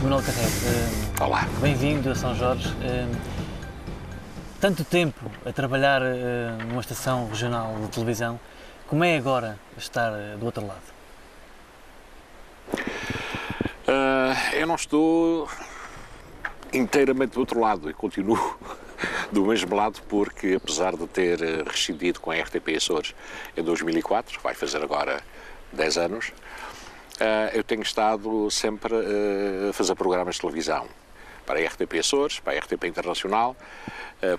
Manuel Carreiro, Olá. bem-vindo a São Jorge. Tanto tempo a trabalhar numa estação regional de televisão, como é agora estar do outro lado? Eu não estou inteiramente do outro lado, eu continuo do mesmo lado porque, apesar de ter rescindido com a RTP Açores em 2004, vai fazer agora 10 anos, eu tenho estado sempre a fazer programas de televisão para a RTP Açores, para a RTP Internacional,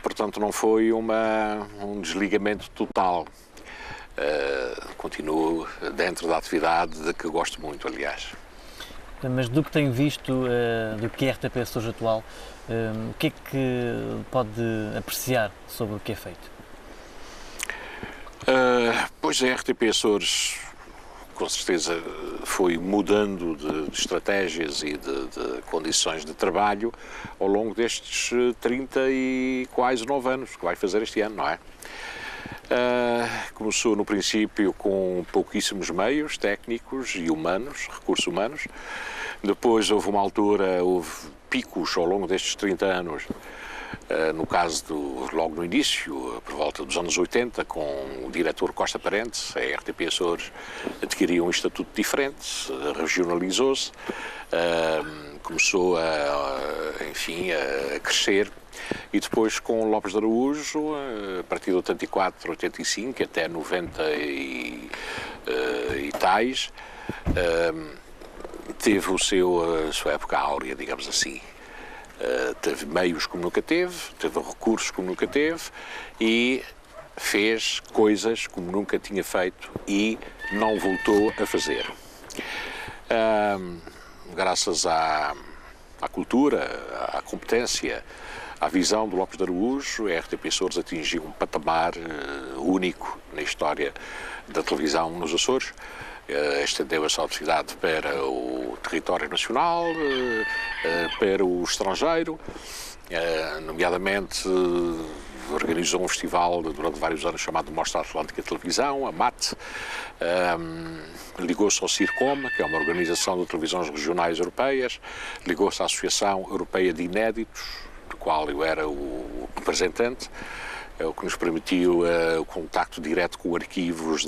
portanto não foi um desligamento total. Continuo dentro da atividade de que gosto muito, aliás. Mas do que tenho visto, do que é a RTP Açores atual, o que é que pode apreciar sobre o que é feito? Pois a RTP Açores, com certeza, foi mudando de estratégias e de condições de trabalho ao longo destes 30 e quase 9 anos que vai fazer este ano, não é? Começou no princípio com pouquíssimos meios técnicos e humanos, recursos humanos. Depois houve uma altura, houve picos ao longo destes 30 anos, no caso logo no início, por volta dos anos 80, com o diretor Costa Parentes, a RTP Açores adquiriu um estatuto diferente, regionalizou-se, começou a crescer. E depois com Lopes de Araújo, a partir de 84, 85, até 90 e tais, teve a sua época áurea, digamos assim. Teve meios como nunca teve recursos como nunca teve e fez coisas como nunca tinha feito e não voltou a fazer. Graças à cultura, à competência, à visão do Lopes de Araújo, a RTP Açores atingiu um patamar único na história da televisão nos Açores. Estendeu a sua atividade para o território nacional, para o estrangeiro, nomeadamente organizou um festival durante vários anos chamado Mostra Atlântica Televisão, a MAT, ligou-se ao CIRCOM, que é uma organização de televisões regionais europeias, ligou-se à Associação Europeia de Inéditos, do qual eu era o representante, o que nos permitiu o contacto direto com arquivos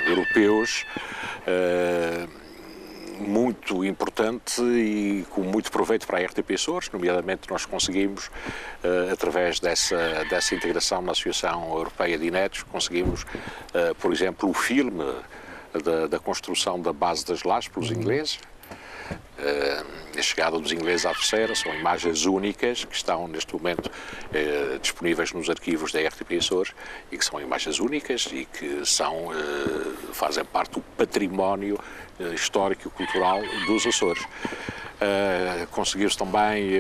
europeus, muito importante e com muito proveito para a RTP Açores. Nomeadamente nós conseguimos, através dessa integração na Associação Europeia de Inéditos, conseguimos, por exemplo, o filme da construção da base das Lajes pelos ingleses. A chegada dos ingleses à terceira são imagens únicas que estão neste momento disponíveis nos arquivos da RTP Açores e que são imagens únicas e que fazem parte do património histórico e cultural dos Açores. Conseguiu-se também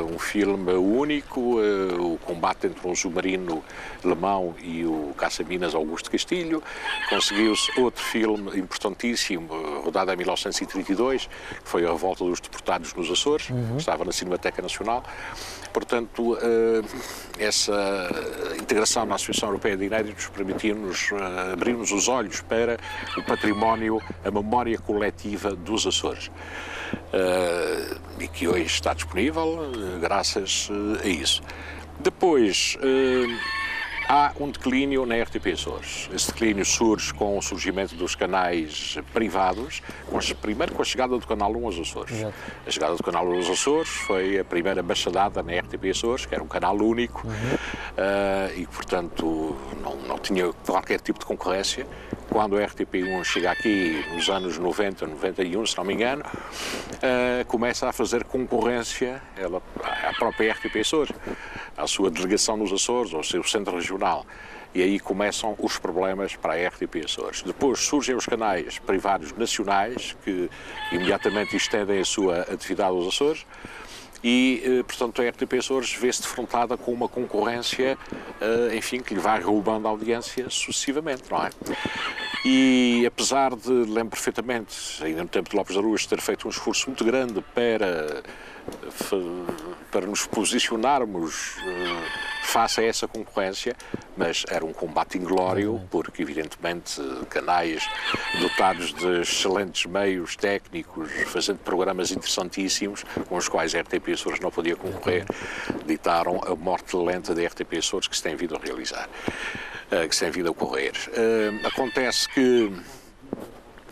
um filme único, o combate entre um submarino alemão e o caça-minas Augusto Castilho. Conseguiu-se outro filme importantíssimo, rodado em 1932, que foi a Revolta dos Deportados nos Açores, que estava na Cinemateca Nacional. Portanto, essa integração na Associação Europeia de Inéditos permitiu-nos abrir-nos os olhos para o património, a memória coletiva dos Açores. E que hoje está disponível graças a isso. Depois há um declínio na RTP Açores. Esse declínio surge com o surgimento dos canais privados, primeiro com a chegada do Canal 1 aos Açores. Exato. A chegada do Canal 1 aos Açores foi a primeira machadada na RTP Açores, que era um canal único, e portanto não tinha qualquer tipo de concorrência. Quando a RTP1 chega aqui nos anos 90, 91, se não me engano, começa a fazer concorrência à própria RTP Açores, à sua delegação nos Açores, ao seu centro regional. E aí começam os problemas para a RTP Açores. Depois surgem os canais privados nacionais, que imediatamente estendem a sua atividade aos Açores. E, portanto, a RTP Açores vê-se defrontada com uma concorrência, que lhe vai roubando a audiência sucessivamente, não é? E, apesar de, lembro perfeitamente, ainda no tempo de Lopes de Araújo, ter feito um esforço muito grande para nos posicionarmos face a essa concorrência, mas era um combate inglório, porque evidentemente canais dotados de excelentes meios técnicos, fazendo programas interessantíssimos, com os quais a RTP Açores não podia concorrer, ditaram a morte lenta da RTP Açores que se tem vindo a realizar, que se tem vindo a ocorrer. Acontece que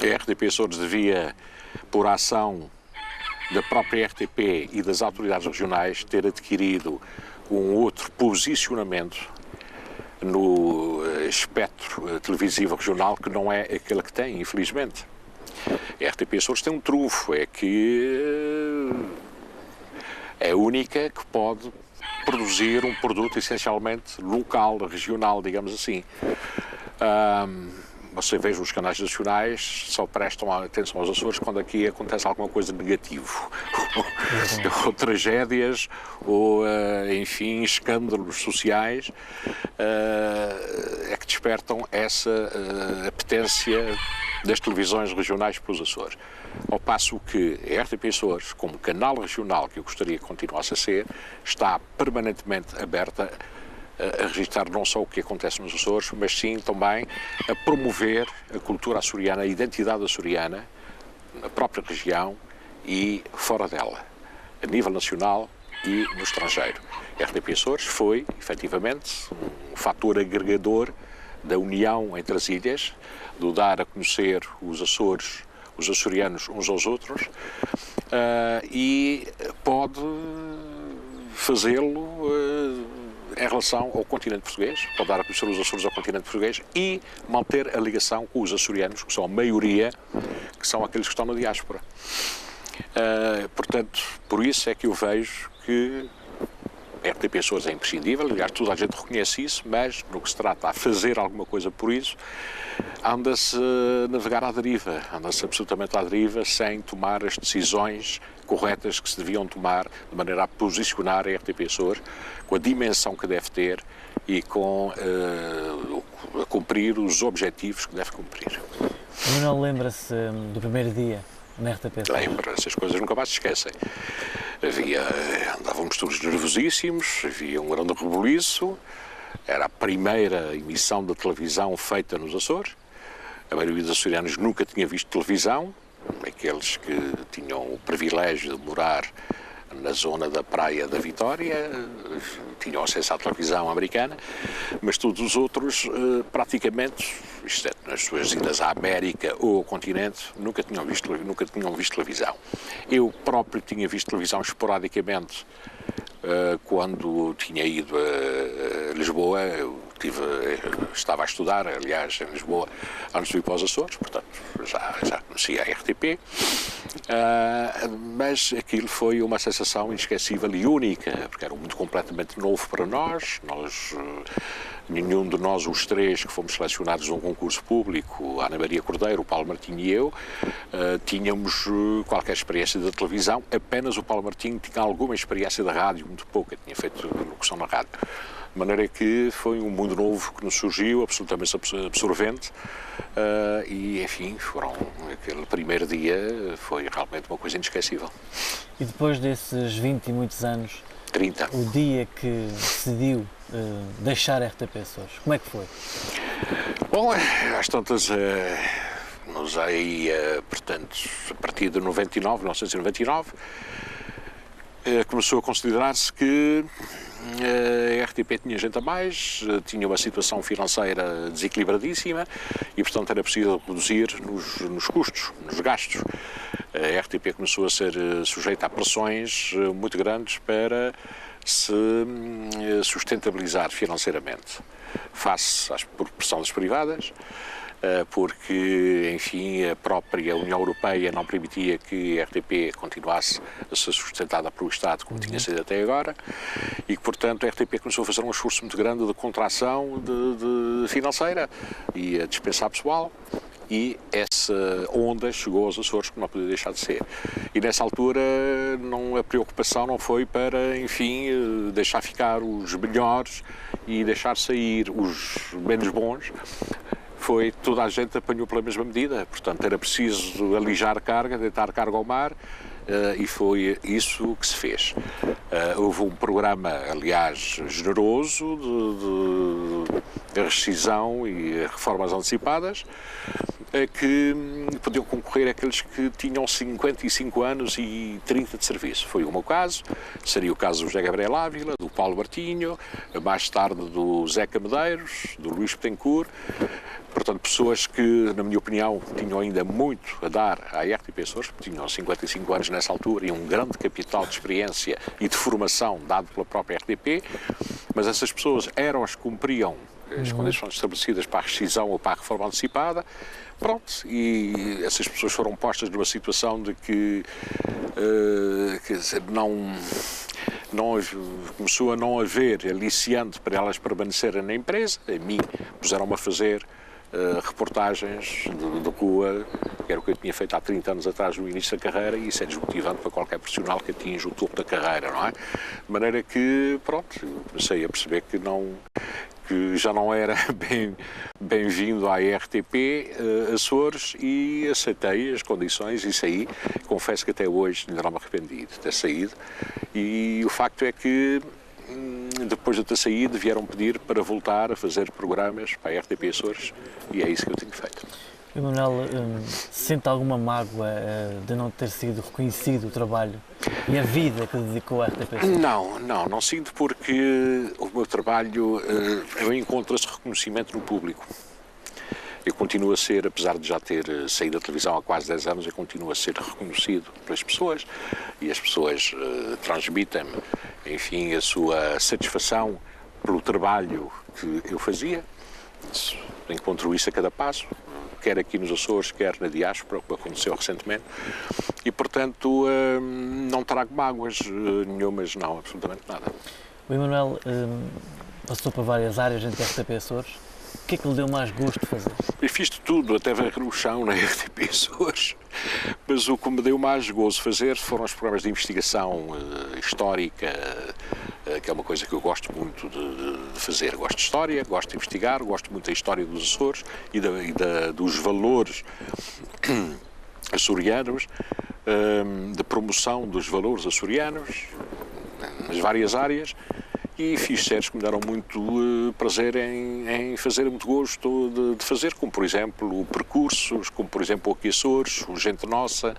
a RTP Açores devia, por ação da própria RTP e das autoridades regionais, ter adquirido um outro posicionamento no espectro televisivo regional que não é aquele que tem, infelizmente. A RTP Açores tem um trunfo, é que é a única que pode produzir um produto essencialmente local, regional, digamos assim. Você veja os canais nacionais, só prestam atenção aos Açores quando aqui acontece alguma coisa negativo, ou tragédias, ou, enfim, escândalos sociais, é que despertam essa apetência das televisões regionais para os Açores. Ao passo que a RTP Açores, como canal regional, que eu gostaria que continuasse a ser, está permanentemente aberta a registrar não só o que acontece nos Açores, mas sim também a promover a cultura açoriana, a identidade açoriana, na própria região e fora dela, a nível nacional e no estrangeiro. A RTP Açores foi, efetivamente, um fator agregador da união entre as ilhas, do dar a conhecer os Açores, os açorianos uns aos outros, e pode fazê-lo em relação ao continente português, pode dar a conhecer os Açores ao continente português e manter a ligação com os açorianos, que são a maioria, que são aqueles que estão na diáspora. Portanto, por isso é que eu vejo que a RTP Açores é imprescindível, aliás, toda a gente reconhece isso, mas no que se trata a fazer alguma coisa por isso, anda-se a navegar à deriva, anda-se absolutamente à deriva, sem tomar as decisões corretas que se deviam tomar, de maneira a posicionar a RTP Açores com a dimensão que deve ter e com a cumprir os objetivos que deve cumprir. O Manuel lembra-se do primeiro dia na RTP Açores? Lembro, essas coisas nunca mais se esquecem. Andávamos todos nervosíssimos, havia um grande rebuliço, era a primeira emissão de televisão feita nos Açores, a maioria dos açorianos nunca tinha visto televisão, aqueles que tinham o privilégio de morar na zona da Praia da Vitória, tinham acesso à televisão americana, mas todos os outros, praticamente, exceto nas suas idas à América ou ao continente, nunca tinham visto televisão. Eu próprio tinha visto televisão esporadicamente quando tinha ido a Lisboa. Estava a estudar, aliás, em Lisboa, antes de ir para os Açores, portanto, já conhecia a RTP, mas aquilo foi uma sensação inesquecível e única, porque era um mundo completamente novo para nós. Nenhum de nós, os três que fomos selecionados num concurso público, a Ana Maria Cordeiro, o Paulo Martinho e eu, tínhamos qualquer experiência da televisão. Apenas o Paulo Martinho tinha alguma experiência da rádio, muito pouca, tinha feito locução na rádio. De maneira que foi um mundo novo que nos surgiu, absolutamente absorvente, e enfim, aquele primeiro dia foi realmente uma coisa inesquecível. E depois desses 20 e muitos anos, 30. O dia que decidiu deixar a RTP Açores, como é que foi? Bom, às tantas, nos aí, portanto, a partir de 1999, começou a considerar-se que a RTP tinha gente a mais, tinha uma situação financeira desequilibradíssima e, portanto, era preciso reduzir nos custos, nos gastos. A RTP começou a ser sujeita a pressões muito grandes para se sustentabilizar financeiramente, face à pressão das privadas, porque, enfim, a própria União Europeia não permitia que a RTP continuasse a ser sustentada pelo Estado como tinha sido até agora e que, portanto, a RTP começou a fazer um esforço muito grande de contração financeira e a dispensar pessoal. E essa onda chegou aos Açores, que não podia deixar de ser. E nessa altura a preocupação não foi para, enfim, deixar ficar os melhores e deixar sair os menos bons. Foi toda a gente apanhou pela mesma medida, portanto era preciso alijar carga, deitar carga ao mar e foi isso que se fez. Houve um programa, aliás, generoso de rescisão e reformas antecipadas, que podiam concorrer aqueles que tinham 55 anos e 30 de serviço. Foi o meu caso, seria o caso do José Gabriel Ávila, do Paulo Martinho, mais tarde do Zeca Medeiros, do Luís Betancourt. Portanto, pessoas que, na minha opinião, tinham ainda muito a dar à RTP Açores, porque tinham 55 anos nessa altura e um grande capital de experiência e de formação dado pela própria RTP, mas essas pessoas eram as que cumpriam as condições estabelecidas para a rescisão ou para a reforma antecipada. Pronto, e essas pessoas foram postas numa situação de que quer dizer, começou a não haver aliciante para elas permanecerem na empresa. A mim puseram-me a fazer reportagens de rua, que era o que eu tinha feito há 30 anos atrás no início da carreira, e isso é desmotivante para qualquer profissional que atinja o topo da carreira, não é? De maneira que, pronto, comecei a perceber que já não era bem-vindo à RTP Açores, e aceitei as condições e saí. Confesso que até hoje ainda não me arrependi de ter saído, e o facto é que depois de ter saído vieram pedir para voltar a fazer programas para a RTP Açores, e é isso que eu tenho feito. Emanuel, sente alguma mágoa de não ter sido reconhecido o trabalho e a vida que dedicou à RTP Açores? Não sinto, porque o meu trabalho eu encontro esse reconhecimento no público. Eu continuo a ser, apesar de já ter saído da televisão há quase 10 anos, eu continuo a ser reconhecido pelas pessoas, e as pessoas transmitem-me, enfim, a sua satisfação pelo trabalho que eu fazia. Encontro isso a cada passo, quer aqui nos Açores, quer na diáspora, como aconteceu recentemente, e, portanto, não trago mágoas nenhumas, não, absolutamente nada. O Emanuel passou por várias áreas dentro da RTP Açores. O que é que lhe deu mais gosto de fazer? Eu fiz de tudo, até varrer o chão na RTP Açores, mas o que me deu mais gozo de fazer foram os programas de investigação histórica, que é uma coisa que eu gosto muito de fazer. Gosto de história, gosto de investigar, gosto muito da história dos Açores e dos valores açorianos, da promoção dos valores açorianos nas várias áreas. E fiz séries que me deram muito prazer em fazer, muito gosto de fazer, como por exemplo o Percursos, como por exemplo o Aqui Açores, o Gente Nossa,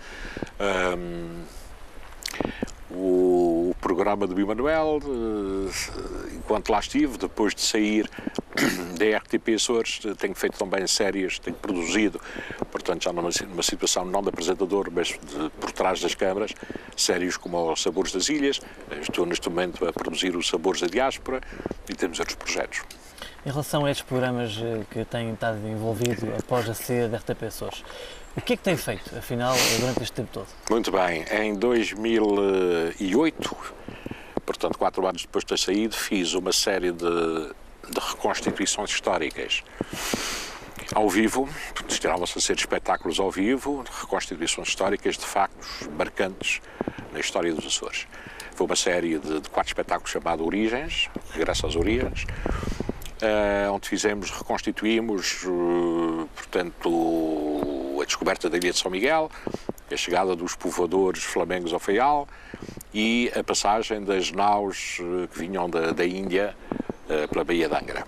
o programa do Emanuel, enquanto lá estive. Depois de sair da RTP Açores, tenho feito também séries, tenho produzido, portanto já numa situação não de apresentador, mas por trás das câmaras, séries como Os Sabores das Ilhas. Estou neste momento a produzir Os Sabores da Diáspora, e temos outros projetos. Em relação a estes programas que têm estado envolvido após a saída da RTP Açores, o que é que tem feito, afinal, durante este tempo todo? Muito bem, em 2008, portanto 4 anos depois de ter saído, fiz uma série de reconstituições históricas ao vivo. Destinavam-se a ser espetáculos ao vivo, reconstituições históricas de factos marcantes na história dos Açores. Foi uma série de 4 espetáculos chamado Origens, Regresso às Origens, onde reconstituímos, portanto, a descoberta da Ilha de São Miguel, a chegada dos povoadores flamengos ao Faial e a passagem das naus que vinham da Índia pela Baía de Angra.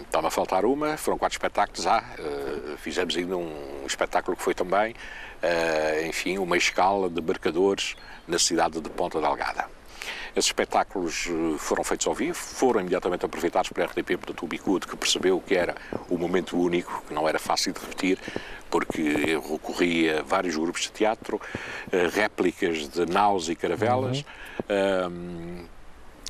Está-me a faltar uma, foram 4 espetáculos. Fizemos ainda um espetáculo que foi também, enfim, uma escala de mercadores na cidade de Ponta Delgada. Esses espetáculos foram feitos ao vivo, foram imediatamente aproveitados pela RTP, portanto o Bicudo, que percebeu que era um momento único, que não era fácil de repetir, porque recorria a vários grupos de teatro, réplicas de naus e caravelas,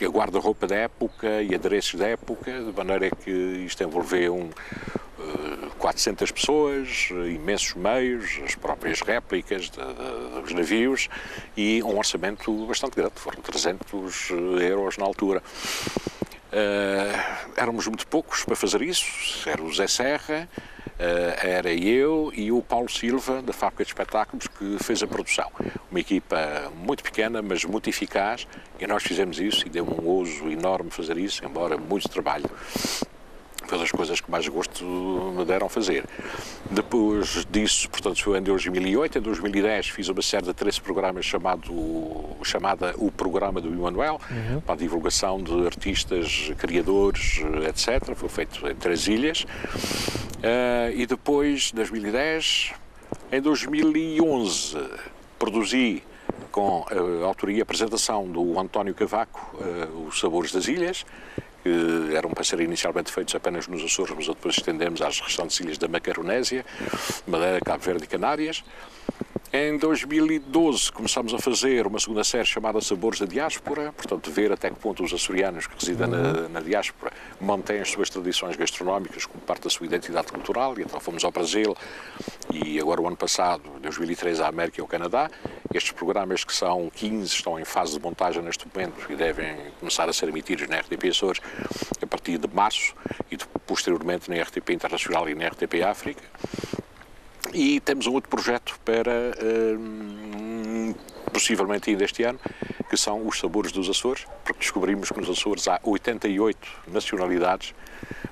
a guarda-roupa da época e adereços da época, de maneira que isto envolveu 400 pessoas, imensos meios, as próprias réplicas dos navios e um orçamento bastante grande, foram 300 euros na altura. Éramos muito poucos para fazer isso, era o Zé Serra, era eu e o Paulo Silva, da Fábrica de Espetáculos, que fez a produção. Uma equipa muito pequena, mas muito eficaz, e nós fizemos isso e deu um gozo enorme fazer isso, embora muito trabalho. foi das coisas que mais gosto me deram fazer. Depois disso, portanto, foi em 2008. Em 2010 fiz uma série de 13 programas chamada o Programa do Emanuel, para a divulgação de artistas, criadores, etc. Foi feito em 3 ilhas. E depois, 2010, em 2011, produzi com a autoria e apresentação do António Cavaco, Os Sabores das Ilhas, que eram para serem inicialmente feitos apenas nos Açores, mas depois estendemos às restantes ilhas da Macaronésia, Madeira, Cabo Verde e Canárias. Em 2012 começámos a fazer uma segunda série chamada Sabores da Diáspora, portanto ver até que ponto os açorianos que residem na diáspora mantêm as suas tradições gastronómicas como parte da sua identidade cultural, e então fomos ao Brasil e agora o ano passado, em 2013, à América e ao Canadá. Estes programas, que são 15, estão em fase de montagem neste momento e devem começar a ser emitidos na RTP Açores a partir de março e posteriormente na RTP Internacional e na RTP África. E temos um outro projeto para, possivelmente ainda este ano, que são os Sabores dos Açores, porque descobrimos que nos Açores há 88 nacionalidades,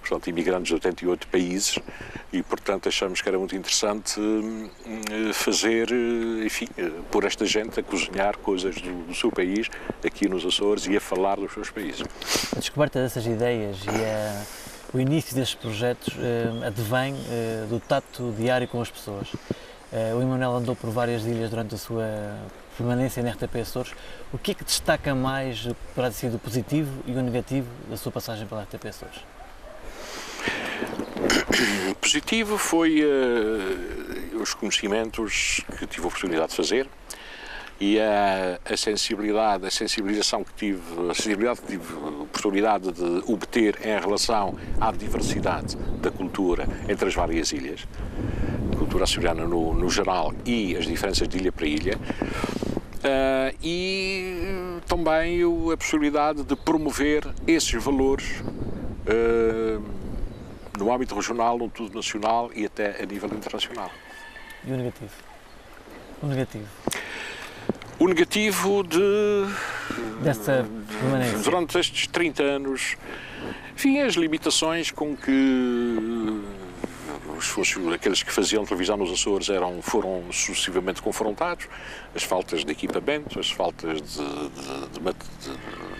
portanto, imigrantes de 88 países, e, portanto, achamos que era muito interessante fazer, enfim, pôr esta gente a cozinhar coisas do seu país, aqui nos Açores, e a falar dos seus países. A descoberta dessas ideias o início destes projetos advém do tato diário com as pessoas. O Emanuel andou por várias ilhas durante a sua permanência na RTP Açores. O que é que destaca mais o que terá sido o positivo e o negativo da sua passagem pela RTP Açores? O positivo foi os conhecimentos que tive a oportunidade de fazer e a sensibilização que tive, a oportunidade de obter em relação à diversidade da cultura entre as várias ilhas, a cultura açoriana no geral e as diferenças de ilha para ilha, e também a possibilidade de promover esses valores no âmbito regional, no âmbito nacional e até a nível internacional. E o negativo? O negativo? O negativo desta permanência. Durante estes 30 anos, enfim, as limitações com que aqueles que faziam televisão nos Açores foram sucessivamente confrontados, as faltas de equipamento, as faltas de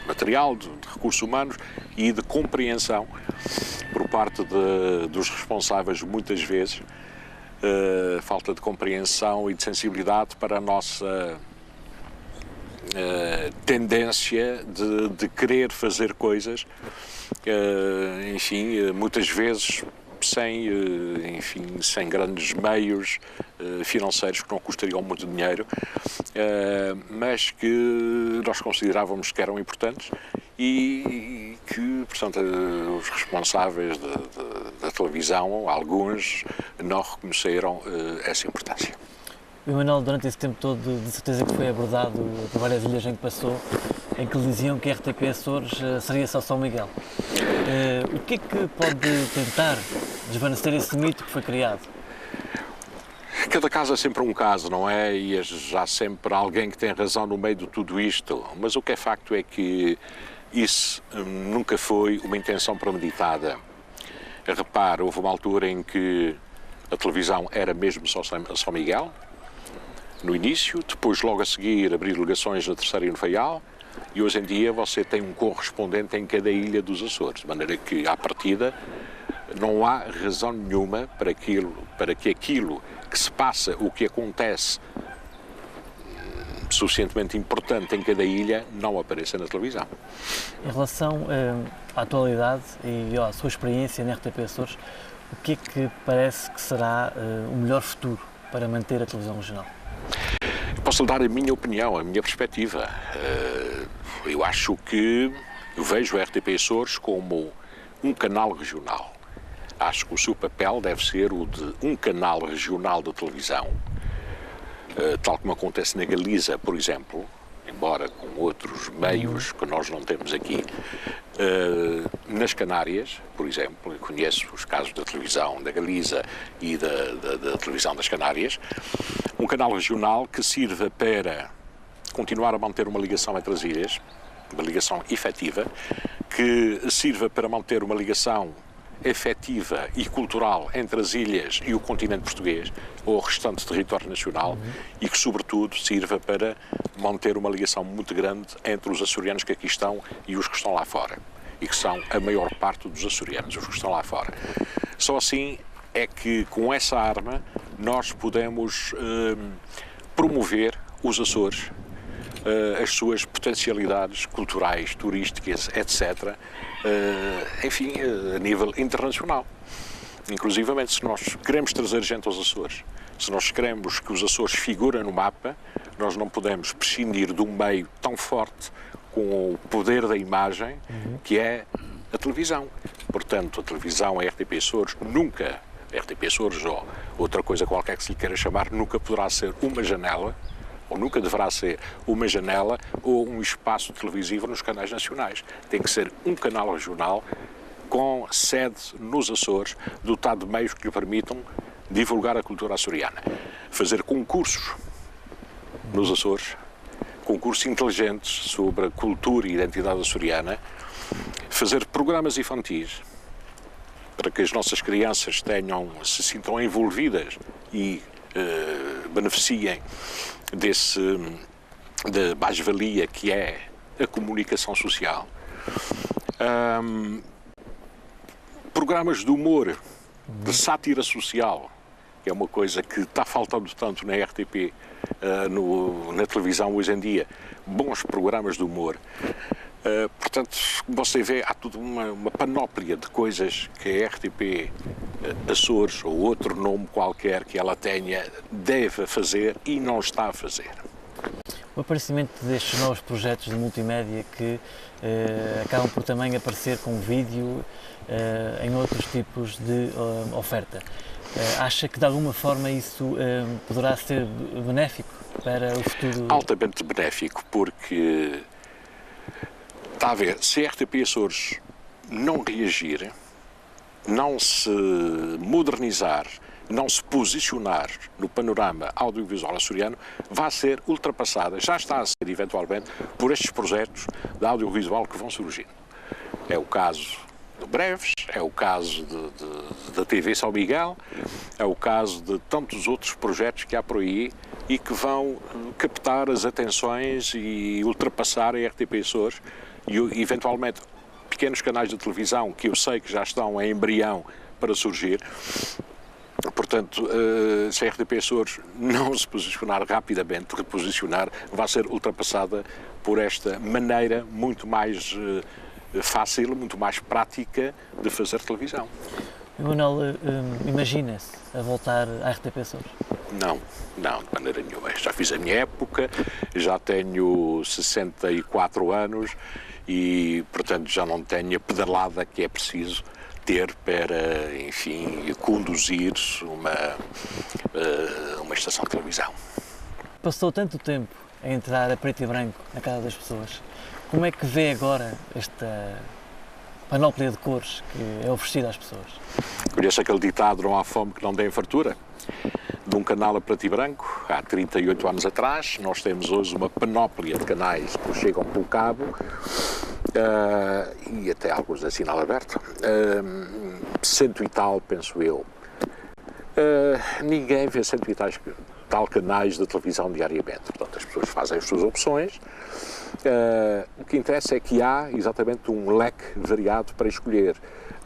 material, de recursos humanos e de compreensão por parte dos responsáveis, muitas vezes, falta de compreensão e de sensibilidade para a nossa tendência de querer fazer coisas, enfim, muitas vezes sem grandes meios financeiros que não custariam muito dinheiro, mas que nós considerávamos que eram importantes e que, portanto, os responsáveis da televisão, alguns, não reconheceram essa importância. O Emanuel, durante esse tempo todo, de certeza que foi abordado por várias ilhas em que passou, em que lhe diziam que a RTP Açores seria só São Miguel. O que é que pode tentar desvanecer esse mito que foi criado? Cada caso é sempre um caso, não é? E há sempre alguém que tem razão no meio de tudo isto. Mas o que é facto é que isso nunca foi uma intenção premeditada. Repare, houve uma altura em que a televisão era mesmo só São Miguel, no início, depois logo a seguir abrir ligações na Terceira e no Faial, e hoje em dia você tem um correspondente em cada ilha dos Açores, de maneira que, à partida, não há razão nenhuma para que aquilo que se passa, o que acontece suficientemente importante em cada ilha, não apareça na televisão. Em relação à atualidade e à sua experiência na RTP Açores, o que é que parece que será o melhor futuro para manter a televisão regional? Posso lhe dar a minha opinião, a minha perspectiva. Eu acho que vejo a RTP Açores como um canal regional. Acho que o seu papel deve ser o de um canal regional de televisão, tal como acontece na Galiza, por exemplo, embora com outros meios que nós não temos aqui. Nas Canárias, por exemplo, eu conheço os casos da televisão da Galiza e da televisão das Canárias, um canal regional que sirva para continuar a manter uma ligação entre as ilhas, uma ligação efetiva, que sirva para manter uma ligação efetiva e cultural entre as ilhas e o continente português, ou o restante território nacional, e que, sobretudo, sirva para manter uma ligação muito grande entre os açorianos que aqui estão e os que estão lá fora, e que são a maior parte dos açorianos, os que estão lá fora. Só assim é que, com essa arma, nós podemos promover os Açores, as suas potencialidades culturais, turísticas, etc., enfim, a nível internacional. Inclusivamente, se nós queremos trazer gente aos Açores, se nós queremos que os Açores figurem no mapa, nós não podemos prescindir de um meio tão forte com o poder da imagem, que é a televisão. Portanto, a televisão, a RTP Açores, nunca, RTP Açores ou outra coisa qualquer que se lhe queira chamar, nunca poderá ser uma janela, ou nunca deverá ser uma janela ou um espaço televisivo nos canais nacionais. Tem que ser um canal regional com sede nos Açores, dotado de meios que lhe permitam divulgar a cultura açoriana. Fazer concursos nos Açores, concursos inteligentes sobre a cultura e identidade açoriana, fazer programas infantis para que as nossas crianças se sintam envolvidas e beneficiem da mais-valia que é a comunicação social. Programas de humor, de sátira social, que é uma coisa que está faltando tanto na RTP, na televisão hoje em dia, bons programas de humor. Portanto, você vê, há toda uma panóplia de coisas que a RTP Açores, ou outro nome qualquer que ela tenha, deve fazer e não está a fazer. O aparecimento destes novos projetos de multimédia que acabam por também aparecer com vídeo em outros tipos de oferta, acha que de alguma forma isso poderá ser benéfico para o futuro? Altamente benéfico, porque está a ver, se a RTP Açores não reagir, não se modernizar, não se posicionar no panorama audiovisual açoriano, vai ser ultrapassada, já está a ser eventualmente, por estes projetos de audiovisual que vão surgindo. É o caso do Breves, é o caso da TV São Miguel, é o caso de tantos outros projetos que há por aí e que vão captar as atenções e ultrapassar a RTP Açores e eventualmente pequenos canais de televisão que eu sei que já estão em embrião para surgir. Portanto, se a RTP Açores não se posicionar rapidamente, reposicionar, vai ser ultrapassada por esta maneira muito mais fácil, muito mais prática de fazer televisão. Manuel, imagina-se a voltar à RTP Açores? Não, de maneira nenhuma. Já fiz a minha época, já tenho 64 anos e, portanto, já não tenho a pedalada que é preciso ter para, enfim, conduzir uma estação de televisão. Passou tanto tempo a entrar a preto e branco na casa das pessoas. Como é que vê agora esta panóplia de cores que é oferecida às pessoas? Conhece aquele ditado, não há fome que não dê fartura? De um canal a preto e branco, há 38 anos atrás, nós temos hoje uma panóplia de canais que chegam pelo cabo, e até alguns de sinal aberto, 100 e tal, penso eu. Ninguém vê 100 e tal canais de televisão diariamente, portanto as pessoas fazem as suas opções. O que interessa é que há exatamente um leque variado para escolher.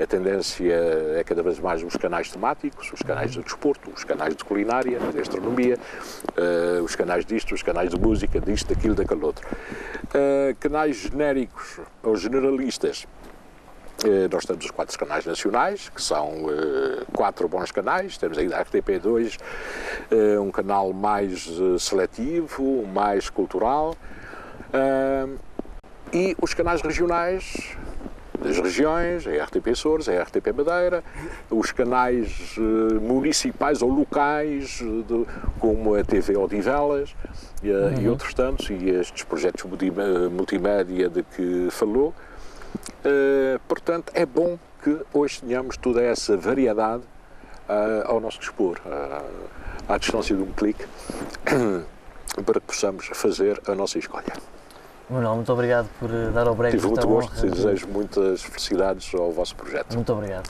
A tendência é cada vez mais os canais temáticos, os canais de desporto, os canais de culinária, de gastronomia, os canais disto, os canais de música, disto, daquilo, daquele outro. Canais genéricos ou generalistas, nós temos os 4 canais nacionais, que são 4 bons canais. Temos ainda a RTP2, um canal mais seletivo, mais cultural, e os canais regionais das regiões, a RTP Açores, a RTP Madeira, os canais municipais ou locais, como a TV Odivelas e outros tantos, e estes projetos multimédia de que falou. Portanto, é bom que hoje tenhamos toda essa variedade ao nosso dispor, à distância de um clique, para que possamos fazer a nossa escolha. Manuel, muito obrigado por dar ao Breves. Tive muito gosto e desejo muitas felicidades ao vosso projeto. Muito obrigado.